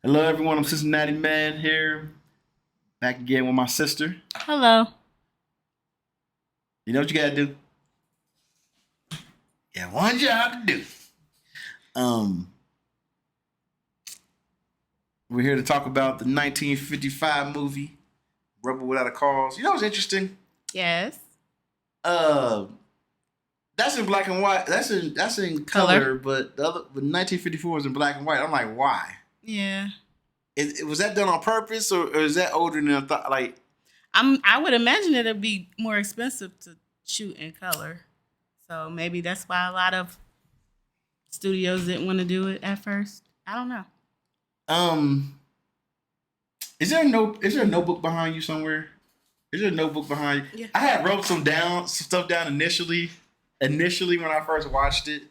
Hello, everyone. I'm Cincinnati Man here, back again with my sister. Hello. You know what you gotta do? You have one job to do. We're here to talk about the 1955 movie Rebel Without a Cause. You know what's interesting? Yes. That's in black and white. That's in color, but the other, but 1954 was in black and white. I'm like, why? Yeah. Was that done on purpose, or is that older than I thought? Like, I would imagine it'd be more expensive to shoot in color, so maybe that's why a lot of studios didn't want to do it at first. I don't know. Is there a notebook behind you somewhere? Is there a notebook behind you? Yeah. I had wrote some stuff down initially when I first watched it,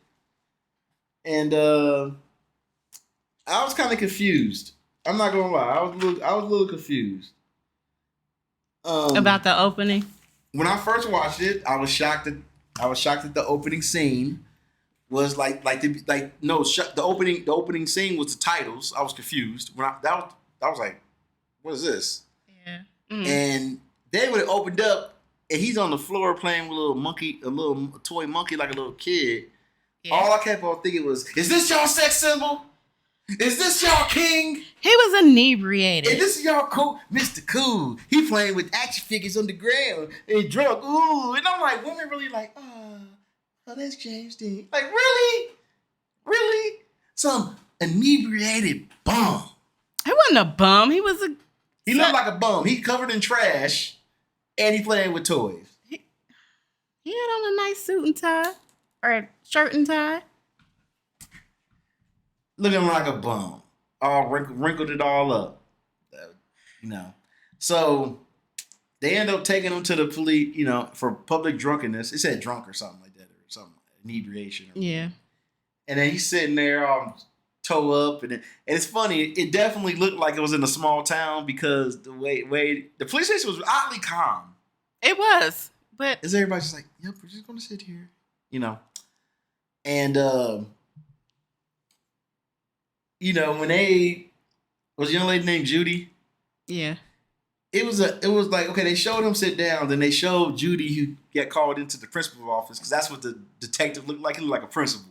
and I was kind of confused. I'm not gonna lie, I was a little confused. About the opening. When I first watched it, I was shocked that the opening scene was the opening scene was the titles. I was confused when I was like, what is this? Yeah. Mm. And then when it opened up and he's on the floor playing with a little toy monkey like a little kid. Yeah. All I kept on thinking was, is this y'all sex symbol? Is this y'all king? He was inebriated. And this is y'all cool, Mr. Cool. He playing with action figures on the ground and drunk. Ooh, and I'm like, women really like, oh, that's James Dean. Like, really, some inebriated bum. He wasn't a bum. He was a. He looked like a bum. He covered in trash, and he playing with toys. He had on a nice suit and tie, or a shirt and tie. Looking like a bum. All wrinkled it all up. So they end up taking him to the police, for public drunkenness. It said drunk or something like that, or something, inebriation. Yeah. And then he's sitting there all toe up. And it's funny. It definitely looked like it was in a small town because the way the police station was oddly calm. It was. But is everybody just like, yep, we're just going to sit here, And, when they was a young lady named Judy. Yeah. It was like, okay, they showed him sit down, then they showed Judy who got called into the principal's office because that's what the detective looked like. He looked like a principal.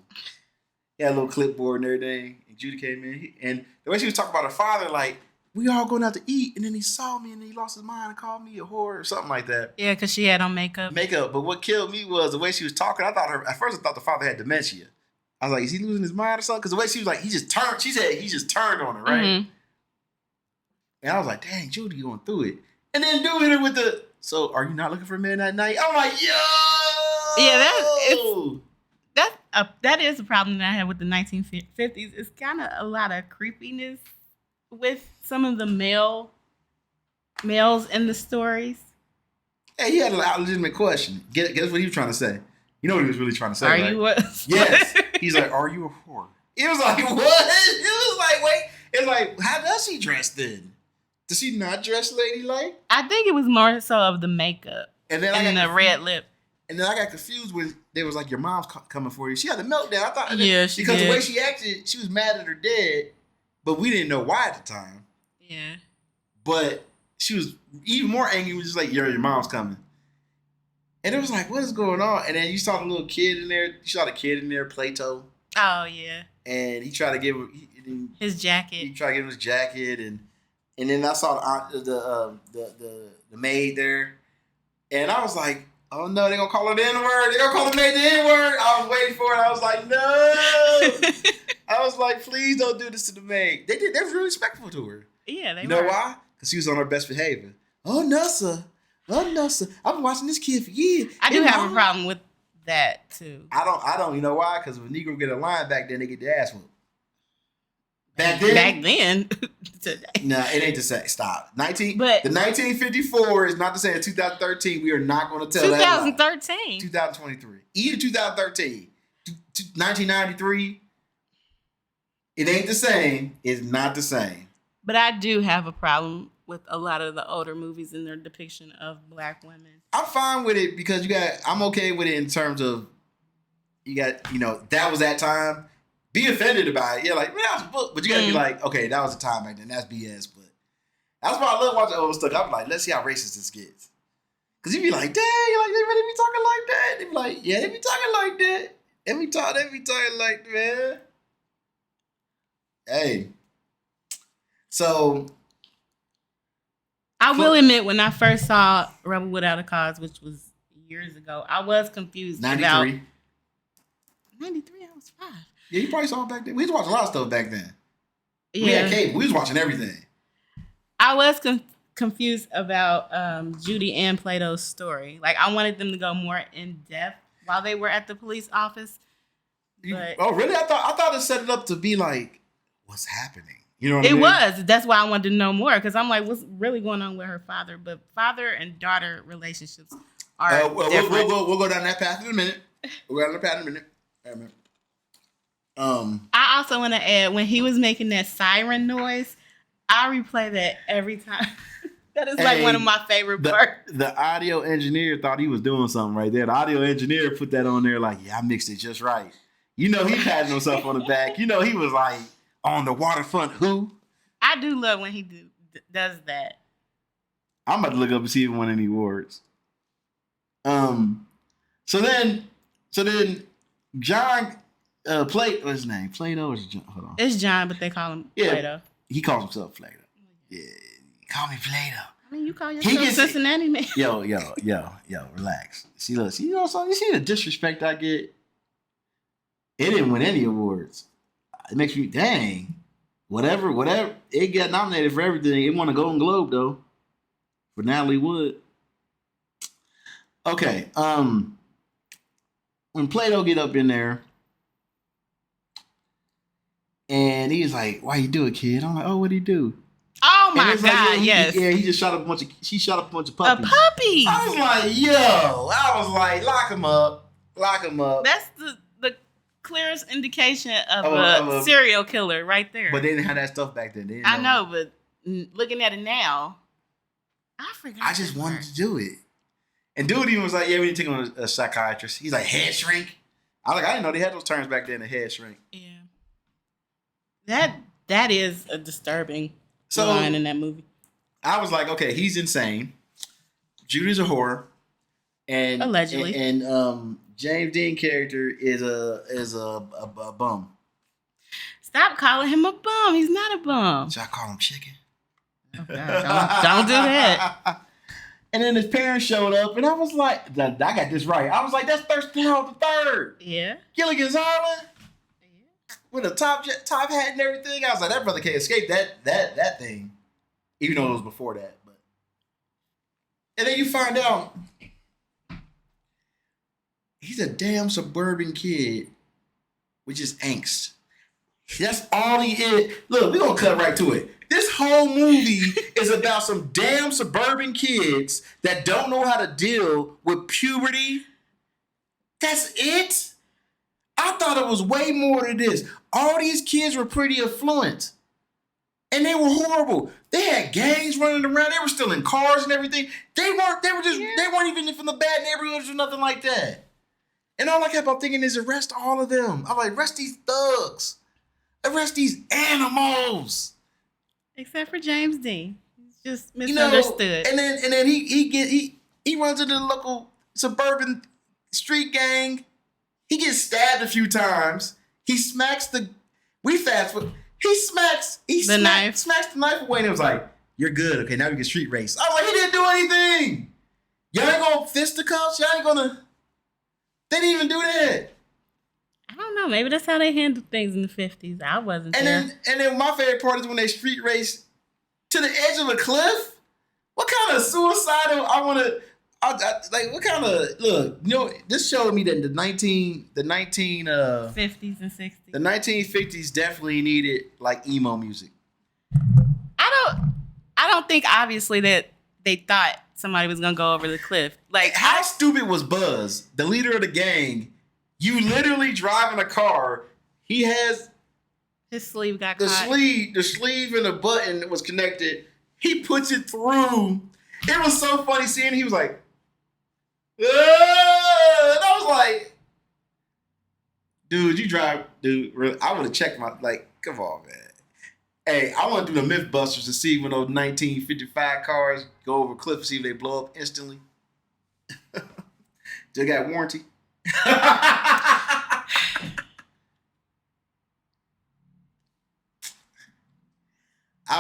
He had a little clipboard and everything. And Judy came in, and the way she was talking about her father, like, we all going out to eat, and then he saw me and he lost his mind and called me a whore or something like that. Yeah, because she had on makeup. But what killed me was the way she was talking. At first I thought the father had dementia. I was like, is he losing his mind or something? Because the way she was like, she said he just turned on her, right? Mm-hmm. And I was like, dang, Judy going through it. And then dude hit her with so are you not looking for a man that night? I'm like, yo! Yeah, that is a problem that I had with the 1950s. It's kind of a lot of creepiness with some of the males in the stories. Hey, he had a legitimate question. Guess what he was trying to say? You know what he was really trying to say, right? Are you what? Yes. He's like, are you a whore? It was like, what? It was like, wait. It's like, how does she dress then? Does she not dress ladylike? I think it was more so of the makeup and the red lip. And then I got confused when they was like, your mom's coming for you. She had a meltdown. I thought, she because did. The way she acted, she was mad at her dad, but we didn't know why at the time. Yeah. But she was even more angry. Was just like, your mom's coming. And it was like, what is going on? And then you saw the little kid in there. You saw the kid in there, Pluto. Oh, yeah. And he tried to give him his jacket. He tried to give him his jacket. And then I saw the maid there. And I was like, oh, no, they're going to call her the N-word. They're going to call the maid the N-word. I was waiting for it. I was like, no. I was like, please don't do this to the maid. They were really respectful to her. Yeah, they were. You know why? Because she was on her best behavior. Oh, no, sir. I've been watching this kid for years. I do have a problem with that too. I don't. You know why? Because if a Negro get a line back then, they get their ass whooped. Back then. Today. No, it ain't the same. Stop. The 1954 is not the same as 2013. We are not going to tell 2013. 2023. Either 2013, 1993. It ain't the same. It's not the same. But I do have a problem with a lot of the older movies and their depiction of black women. I'm fine with it because I'm okay with it in terms of that was that time. be offended about it. Yeah, like, man, that was a book. But you gotta be like, okay, that was a time back then. That's BS. But that's why I love watching old stuff. I'm like, let's see how racist this gets. Because you be like, dang, like, they really be talking like that? They be like, yeah, they be talking like that. They be talking like that, man. Hey. So. I will admit, when I first saw Rebel Without a Cause, which was years ago, I was confused 93. about... 93, I was 5. Yeah, you probably saw it back then. We was watching a lot of stuff back then. Yeah. We had cable. We was watching everything. I was confused about Judy and Plato's story. Like, I wanted them to go more in depth while they were at the police office. But oh, really? I thought it set it up to be like, what's happening? You know what I mean? It was. That's why I wanted to know more, because I'm like, what's really going on with her father? But father and daughter relationships are different. We'll go down that path in a minute. I also want to add, when he was making that siren noise, I replay that every time. That is like one of my favorite parts. The audio engineer thought he was doing something right there. The audio engineer put that on there like, yeah, I mixed it just right. You know, he patting himself on the back. You know, he was like, on the waterfront, who? I do love when he does that. I'm about to look up and see if he won any awards. So then John what's his name? Plato or John? Hold on. It's John, but they call him Plato. He calls himself Plato. Yeah, call me Plato. I mean, you call yourself Cincinnati man. Yo, relax. See, look, you know something? You see the disrespect I get? It didn't win any awards. It makes me, dang. Whatever. It got nominated for everything. It won a Golden Globe, though. For Natalie Wood. Okay. When Plato get up in there, and he's like, why you do it, kid? I'm like, oh, what'd he do? Oh, my God, yes. He just shot up a bunch of puppies. A puppy. I was like, lock him up. That's the clearest indication of a serial killer right there. But they didn't have that stuff back then. I know, but looking at it now, I forgot. I just wanted to do it. And dude even was like, yeah, we need to take him to a psychiatrist. He's like, head shrink? I didn't know they had those terms back then, a head shrink. Yeah. That is a disturbing line in that movie. I was like, okay, he's insane. Judy's a whore. And allegedly. And James Dean character is a bum. Stop calling him a bum. He's not a bum. Should I call him chicken? Oh God, don't do that. And then his parents showed up, and I was like, I got this right. I was like, that's Thurston Howell III. Yeah. Gilligan's Island. Yeah. With a top hat and everything. I was like, that brother can't escape that thing. Even though it was before that. But and then you find out he's a damn suburban kid with just angst. That's all he is. Look, we're going to cut right to it. This whole movie is about some damn suburban kids that don't know how to deal with puberty. That's it? I thought it was way more than this. All these kids were pretty affluent. And they were horrible. They had gangs running around. They were still in cars and everything. They weren't even from the bad neighborhoods or nothing like that. And all I kept on thinking is arrest all of them. I'm like, arrest these thugs. Arrest these animals. Except for James Dean. He's just misunderstood. And then he runs into the local suburban street gang. He gets stabbed a few times. He smacks the knife. Smacks the knife away and it was like, you're good. Okay, now we can street race. I was like, he didn't do anything. Y'all ain't gonna fisticuffs? Y'all ain't gonna... They didn't even do that. I don't know. Maybe that's how they handled things in the 50s. I wasn't there. And then my favorite part is when they street race to the edge of a cliff. What kind of suicidal? What kind of look? You know, this showed me that the 50s and 60s. The 1950s definitely needed like emo music. I don't think obviously that they thought somebody was gonna go over the cliff. Like, how stupid was Buzz, the leader of the gang? You literally driving a car. He has his sleeve got caught. The sleeve and the button was connected. He puts it through. It was so funny seeing. He was like, and I was like, Dude, you drive, dude. Really, I would have checked my come on, man. Hey, I want to do the Mythbusters to see when those 1955 cars go over a cliff and see if they blow up instantly. They got warranty. I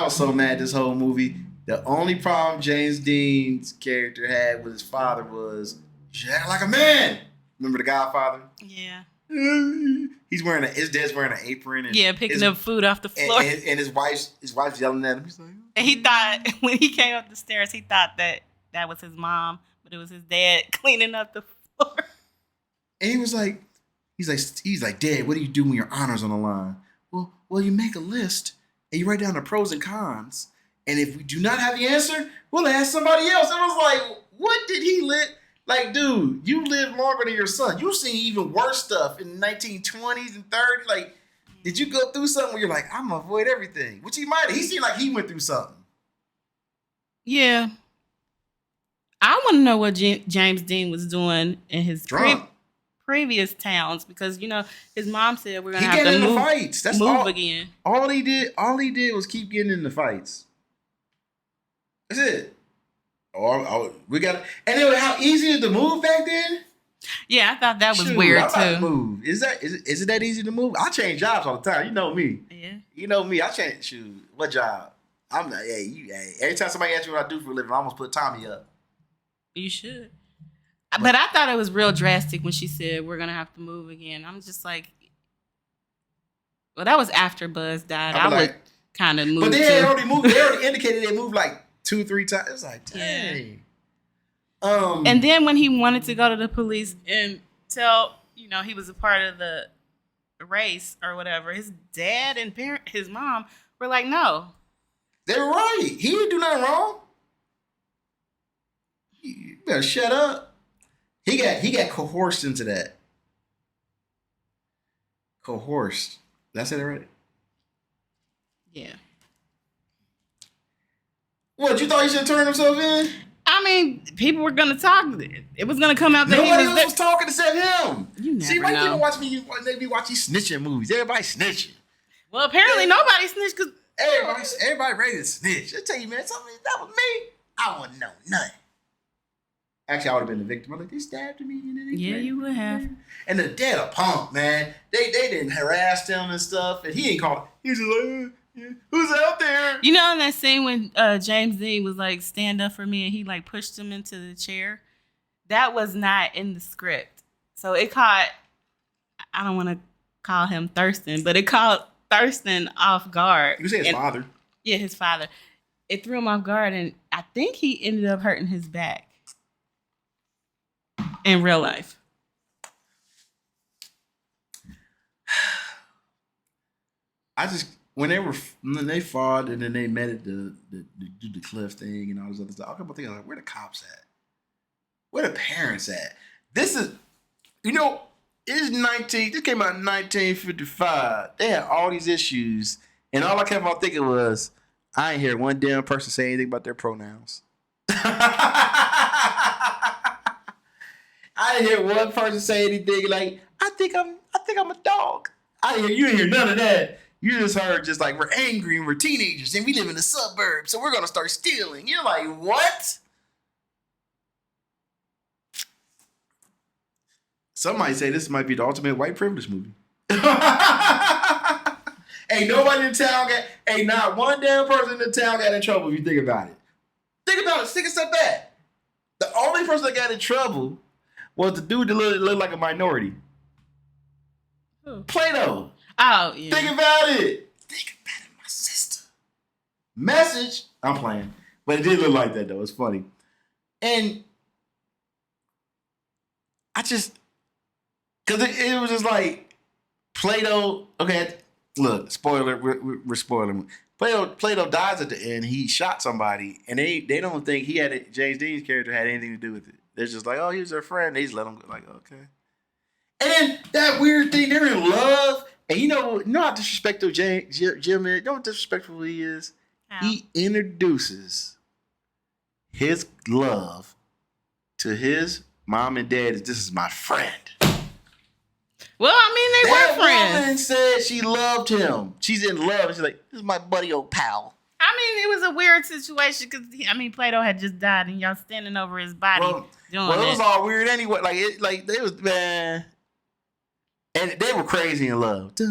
was so mad this whole movie. The only problem James Dean's character had with his father was, you act like a man. Remember the Godfather? Yeah. His dad's wearing an apron. And picking up food off the floor. And his wife's yelling at him. He's like, and he thought, when he came up the stairs, he thought that was his mom, but it was his dad cleaning up the floor. And he's like, Dad, what do you do when your honor's on the line? Well, you make a list and you write down the pros and cons. And if we do not have the answer, we'll ask somebody else. And I was like, what did he live? Like, dude, you lived longer than your son. You've seen even worse stuff in the 1920s and 30s. Like, did you go through something where you're like, I'm going to avoid everything? Which he might have. He seemed like he went through something. Yeah. I want to know what James Dean was doing in his previous towns because, his mom said we're going to have to move, fights. That's move again. All he did was keep getting in the fights. That's it. We got, and then how easy is to move back then? Yeah, I thought that was weird too. Move. Is it that easy to move? I change jobs all the time. You know me. Yeah. You know me. I change shoes. What job? I'm like, every time somebody asks me what I do for a living, I almost put Tommy up. You should. But I thought it was real drastic when she said we're gonna have to move again. I'm just like, well, that was after Buzz died. I would kind of move. But they had already moved. They already indicated they moved like 2-3 times. It was like, dang. Yeah. And then when he wanted to go to the police and tell, he was a part of the race or whatever, his dad and his mom were like, no. They were right. He didn't do nothing wrong. You better shut up. He got coerced into that. Coerced. Did I say that right? Yeah. What, you thought he should have turned himself in? I mean, people were going to talk. It was going to come out that nobody else was talking except him. You never See, why know. people watch me? They be watching snitching movies. Everybody snitching. Well, apparently nobody snitched because everybody ready to snitch. I tell you, man, something that was me. I wouldn't know nothing. Actually, I would have been the victim. I'm like, they stabbed me. Yeah, you would have. And the dad a punk, man. They didn't harass him and stuff, and he ain't called. He was just like, yeah, who's out there? In that scene when James Dean was like, stand up for me, and he like pushed him into the chair, that was not in the script. So it caught, I don't want to call him Thurston, but it caught Thurston off guard. You say his father. Yeah, his father. It threw him off guard, and I think he ended up hurting his back in real life. When they fought and then they met at the cliff thing and all this other stuff, I kept thinking, like, where the cops at? Where the parents at? This is, this came out in 1955. They had all these issues, and all I kept on thinking was, I ain't hear one damn person say anything about their pronouns. I didn't hear one person say anything like, I think I'm a dog. You didn't hear none of that. You just heard like, we're angry and we're teenagers and we live in the suburbs, so we're going to start stealing. You're like, what? Some might say this might be the ultimate white privilege movie. Ain't nobody in town not one damn person in the town got in trouble if you think about it. Think about it. Take a step back. The only person that got in trouble was the dude that looked like a minority. Who? Pluto. Oh, yeah. Think about it. Think about it, my sister. Message. I'm playing. But it did look like that, though. It's funny. And because it was just like, Plato, okay, look, spoiler, we're spoiling. Plato dies at the end. He shot somebody, and they don't think James Dean's character had anything to do with it. They're just like, oh, he was their friend. They just let him go, like, okay. And then that weird thing, they're in love. And you know how disrespectful Jim is? You know how disrespectful he is? How? He introduces his love to his mom and dad as, this is my friend. Well, I mean, they were That friends. woman said she loved him. She's in love. She's like, this is my buddy, old pal. I mean, it was a weird situation because Plato had just died, and y'all standing over his body doing it was all weird anyway. Like they was man, and they were crazy in love. They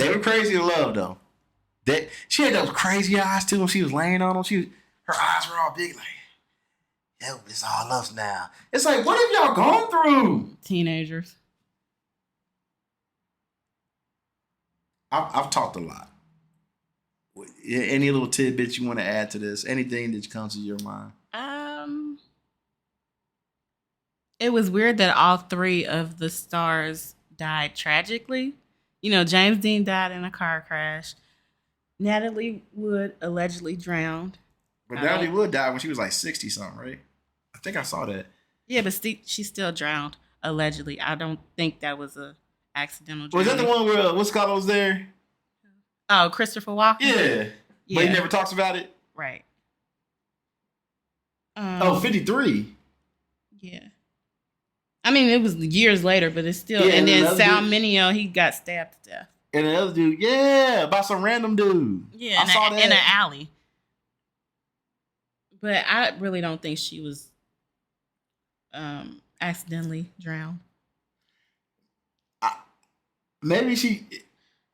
were crazy in love though. She had those crazy eyes too when she was laying on him. Her eyes were all big, like, yo, it's all us now. It's like, what have y'all gone through? Teenagers. I've talked a lot. Any little tidbits you want to add to this? Anything that comes to your mind? It was weird that all three of the stars died tragically. You know, James Dean died in a car crash. Natalie Wood allegedly drowned. But Natalie Wood died when she was like 60 something, right? I think I saw that. Yeah, but she still drowned allegedly. I don't think that was a accidental drowning. Was that the one where what's called was there? Oh, Christopher Walken? Yeah. But he never talks about it? Right. 53. Yeah. I mean, it was years later, but it's still... Yeah, and then Sal Mineo, he got stabbed to death. And the other dude, yeah, by some random dude. Yeah, I saw that. In an alley. But I really don't think she was accidentally drowned. Maybe she...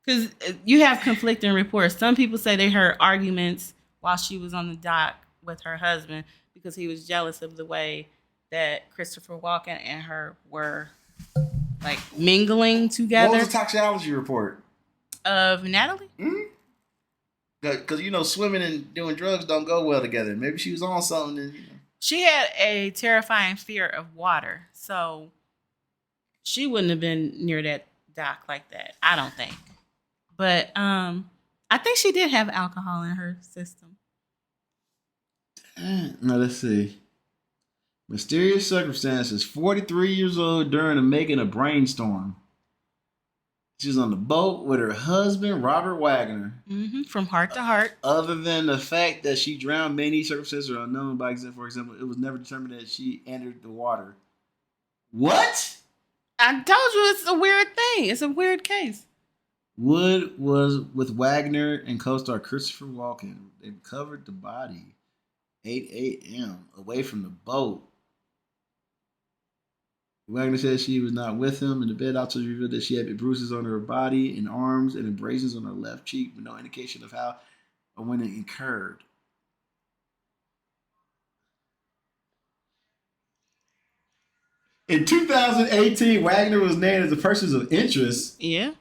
Because you have conflicting reports. Some people say they heard arguments while she was on the dock with her husband because he was jealous of the way that Christopher Walken and her were like mingling together. What was the toxicology report? Of Natalie? Because, you know, swimming and doing drugs don't go well together. Maybe she was on something. And, you know. She had a terrifying fear of water. So she wouldn't have been near that dock like that. I don't think. But I think she did have alcohol in her system. Now, let's see. Mysterious circumstances. 43 years old during making a brainstorm. She was on the boat with her husband, Robert Wagner. Mm-hmm. From heart to heart. Other than the fact that she drowned, many circumstances are unknown. For example, it was never determined that she entered the water. What? I told you it's a weird thing. It's a weird case. Wood was with Wagner and co-star Christopher Walken. They covered the body 8 a.m. away from the boat. Wagner said she was not with him in the bed. Also revealed that she had bruises on her body and arms and abrasions on her left cheek, but no indication of how or when it occurred. In 2018, Wagner was named as a person of interest. Yeah.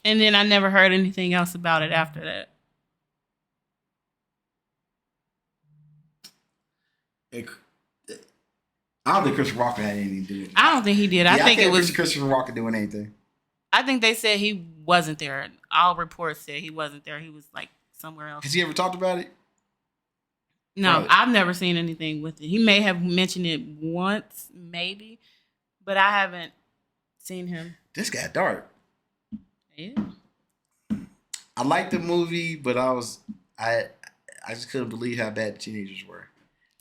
And then I never heard anything else about it after that. I don't think Christopher Walken had anything to do with it. I don't think he did. I think it was Christopher Walken doing anything. I think they said he wasn't there. All reports said he wasn't there. He was like somewhere else. Has he ever talked about it? No, right. I've never seen anything with it. He may have mentioned it once, maybe, but I haven't seen him. This got dark. Yeah. I liked the movie, but I just couldn't believe how bad the teenagers were.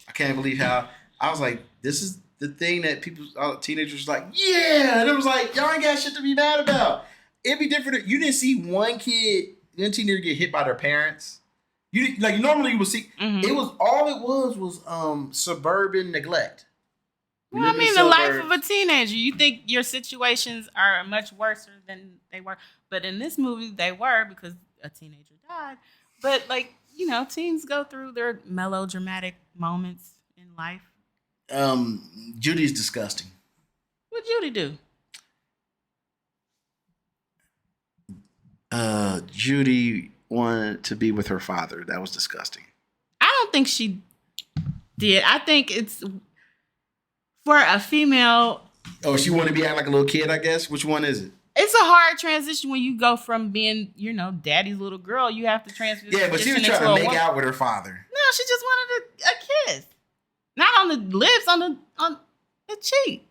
I can't believe how I was like, this is the thing that teenagers like, yeah. And it was like, y'all ain't got shit to be mad about. It'd be different. You didn't see one teenager get hit by their parents. You like normally you would see. Mm-hmm. It was suburban neglect. Well, I mean, the life of a teenager. You think your situations are much worse than they were, but in this movie they were because a teenager died. But like, you know, teens go through their melodramatic moments in life. Judy's disgusting. What'd Judy do? Judy wanted to be with her father. That was disgusting. I don't think she did. I think it's for a female. Oh, she wanted to be acting like a little kid, I guess. Which one is it? It's a hard transition when you go from being, you know, daddy's little girl. You have to transition. Yeah, but she was trying to make out with her father. No, she just wanted a kiss. Not on the lips, on the cheek.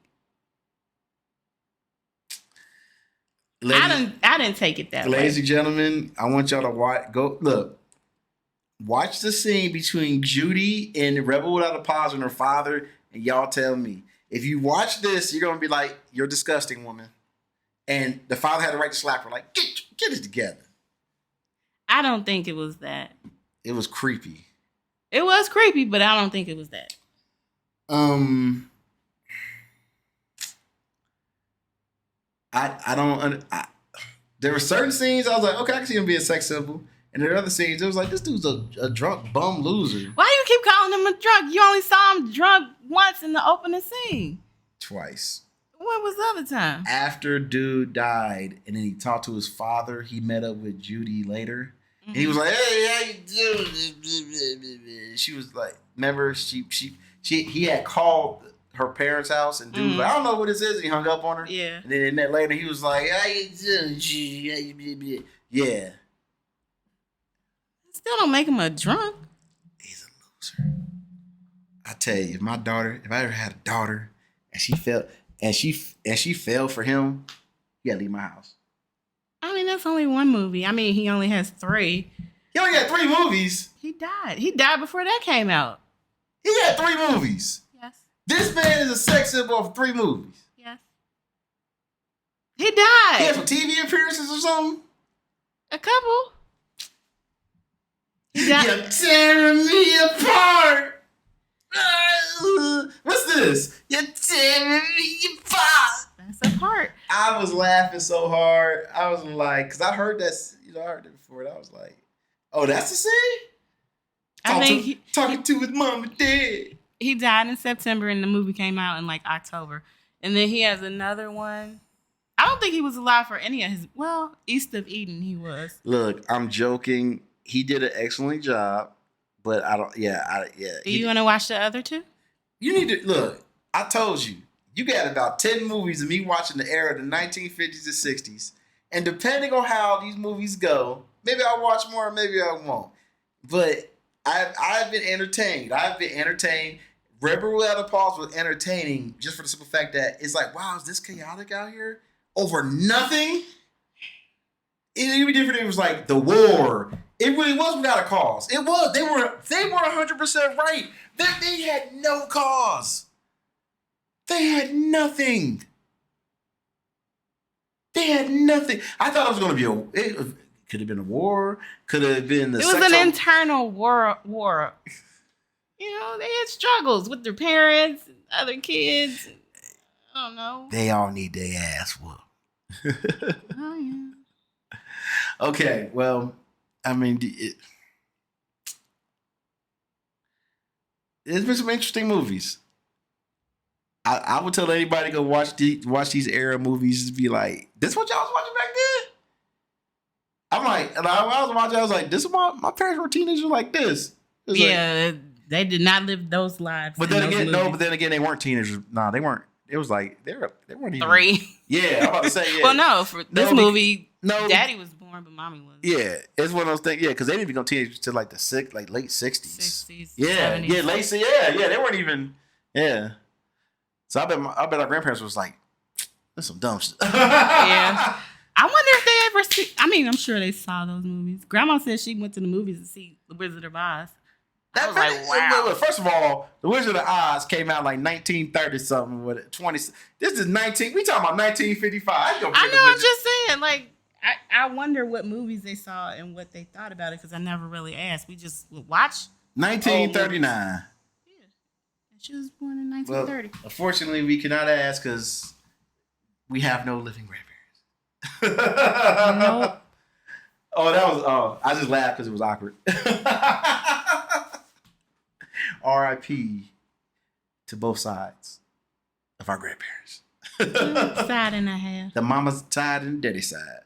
I didn't take it that way. Ladies and gentlemen, I want y'all to go look. Watch the scene between Judy and Rebel Without a Pause and her father, and y'all tell me. If you watch this, you're gonna be like, "You're a disgusting woman," and the father had the right to slap her, like, "Get it together." I don't think it was that. It was creepy. It was creepy, but I don't think it was that. I don't. There were certain scenes I was like, okay, I can see him being a sex symbol, and there are other scenes it was like, this dude's a drunk bum loser. Why you keep calling him a drunk? You only saw him drunk once in the opening scene. Twice. What was the other time? After dude died, and then he talked to his father. He met up with Judy later. And he was like, "Hey, how you doing?" She was like, "Remember, he had called her parents' house, and dude was like, I don't know what this is." And he hung up on her. Yeah. And then in that later, he was like, "How you doing?" Yeah. Still don't make him a drunk. He's a loser. I tell you, if I ever had a daughter, and she fell for him, you gotta leave my house. I mean, that's only one movie. I mean, he only has 3. He only got 3 movies. He died. He died before that came out. He had 3 movies. Yes. This man is a sex symbol of 3 movies. Yes. He died. He had some TV appearances or something. A couple. He died. You're tearing me apart. What's this? You're tearing me apart. That's a part. I was laughing so hard. I was like, because I heard that, I heard it before, and I was like, oh, that's the scene? Talking to his mom and dad. He died in September, and the movie came out in like October. And then he has another one. I don't think he was alive for any of his. Well, East of Eden, he was. Look, I'm joking. He did an excellent job, but I don't. Yeah. Do you want to watch the other 2? You need to look. I told you. You got about 10 movies of me watching the era of the 1950s and 60s. And depending on how these movies go, maybe I'll watch more, maybe I won't. But I've been entertained. Rebel Without a Pause was entertaining just for the simple fact that it's like, wow, is this chaotic out here? Over nothing? It'd be different if it was like the war. It really was without a cause. It was. They were 100% right. They had no cause. They had nothing. I thought it was going to be it could have been a war. Could have been It was an internal war. You know, they had struggles with their parents, and other kids. I don't know. They all need their ass whooped. Oh, yeah. Okay, well, I mean, there's been some interesting movies. I would tell anybody to go watch these era movies and be like, this is what y'all was watching back then? I'm like, and I was watching, I was like, this is my parents were teenagers like this. Yeah, they did not live those lives. But then again, they weren't teenagers. No, they weren't. It was like they weren't even 3. Yeah, I'm about to say yeah. Well, no, for this movie, Daddy was born, but Mommy was. Yeah, it's one of those things. Yeah, because they didn't even go teenagers till like late 60s. 60s. Yeah, 70s. yeah, late. Yeah, they weren't even. Yeah. So I bet our grandparents was like, "That's some dumb shit." Yeah. I wonder if they ever see. I mean, I'm sure they saw those movies. Grandma said she went to the movies to see The Wizard of Oz. I was like, wow. First of all, The Wizard of Oz came out like 1930 something with it. 20. This is 19. We talking about 1955. I know. I'm just saying. Like, I wonder what movies they saw and what they thought about it because I never really asked. We just would watch. 1939. Yeah. She was born in 1930. Well, unfortunately, we cannot ask because we have no living grandparents. Nope. Oh, that was. Oh, I just laughed because it was awkward. R.I.P. to both sides of our grandparents. Side and a half. The mama's side and daddy's side.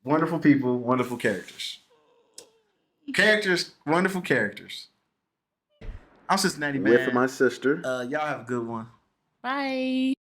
Wonderful people, wonderful characters. Wonderful characters. I'm Cincinnati Man. With my sister. Y'all have a good one. Bye.